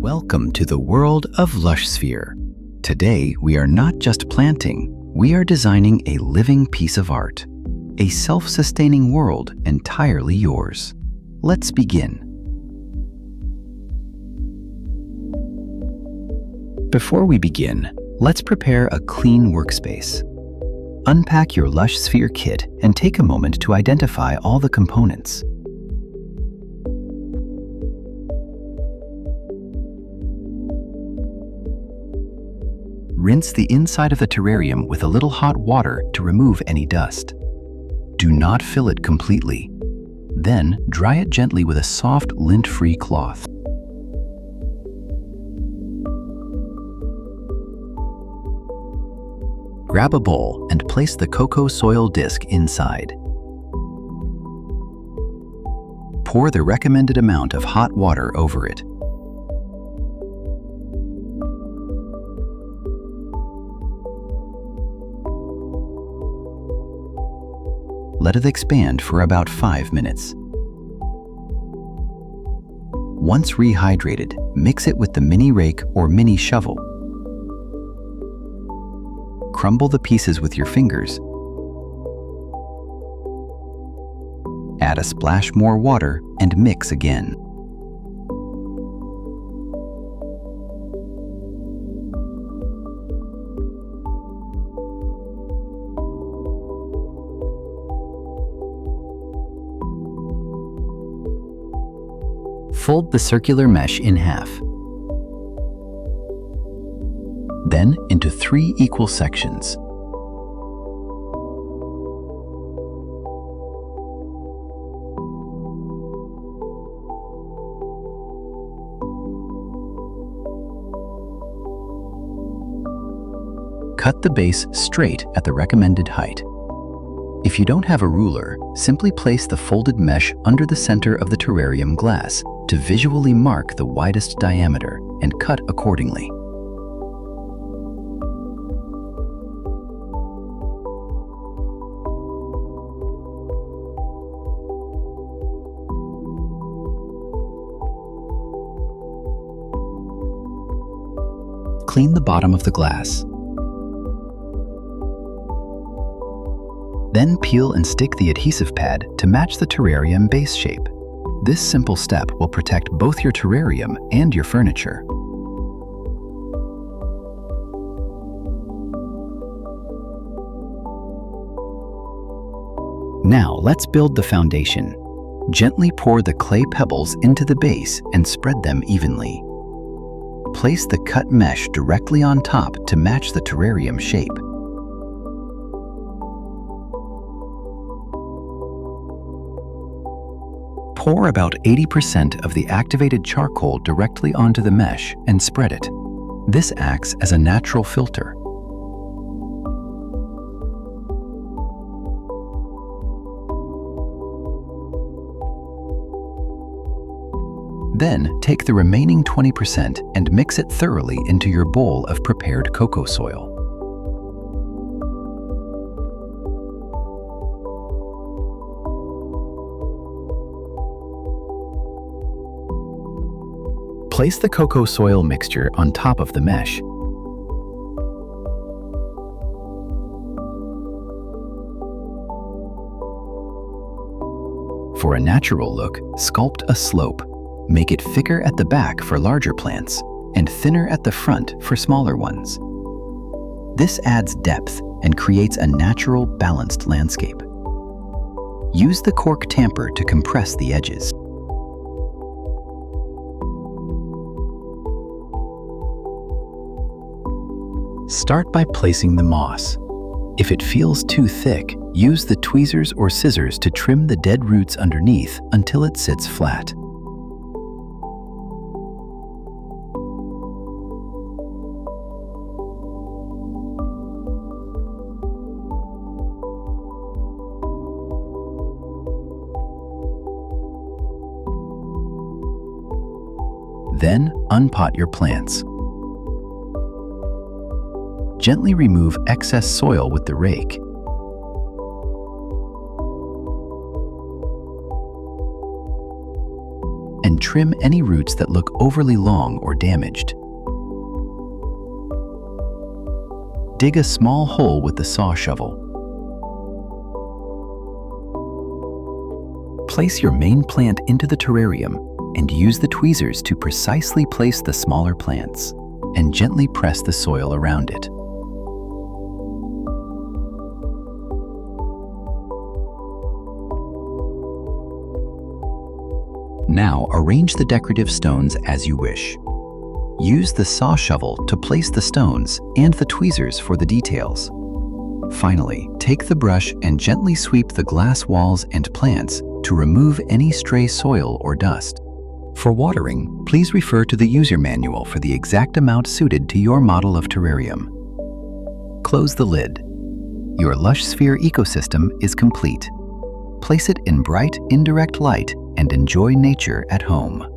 Welcome to the world of Lush Sphere. Today, we are not just planting, we are designing a living piece of art. A self-sustaining world entirely yours. Let's begin. Before we begin, let's prepare a clean workspace. Unpack your Lush Sphere kit and take a moment to identify all the components. Rinse the inside of the terrarium with a little hot water to remove any dust. Do not fill it completely. Then, dry it gently with a soft, lint-free cloth. Grab a bowl and place the coco soil disc inside. Pour the recommended amount of hot water over it. Let it expand for about 5 minutes. Once rehydrated, mix it with the mini rake or mini shovel. Crumble the pieces with your fingers. Add a splash more water and mix again. Fold the circular mesh in half. Then into 3 equal sections. Cut the base straight at the recommended height. If you don't have a ruler, simply place the folded mesh under the center of the terrarium glass to visually mark the widest diameter and cut accordingly. Clean the bottom of the glass. Then peel and stick the adhesive pad to match the terrarium base shape. This simple step will protect both your terrarium and your furniture. Now let's build the foundation. Gently pour the clay pebbles into the base and spread them evenly. Place the cut mesh directly on top to match the terrarium shape. Pour about 80% of the activated charcoal directly onto the mesh and spread it. This acts as a natural filter. Then take the remaining 20% and mix it thoroughly into your bowl of prepared coco soil. Place the coco soil mixture on top of the mesh. For a natural look, sculpt a slope. Make it thicker at the back for larger plants and thinner at the front for smaller ones. This adds depth and creates a natural, balanced landscape. Use the cork tamper to compress the edges. Start by placing the moss. If it feels too thick, use the tweezers or scissors to trim the dead roots underneath until it sits flat. Then, unpot your plants. Gently remove excess soil with the rake. and trim any roots that look overly long or damaged. Dig a small hole with the saw shovel. Place your main plant into the terrarium and use the tweezers to precisely place the smaller plants and gently press the soil around it. Now arrange the decorative stones as you wish. Use the saw shovel to place the stones and the tweezers for the details. Finally, take the brush and gently sweep the glass walls and plants to remove any stray soil or dust. For watering, please refer to the user manual for the exact amount suited to your model of terrarium. Close the lid. Your Lush Sphere ecosystem is complete. Place it in bright, indirect light and enjoy nature at home.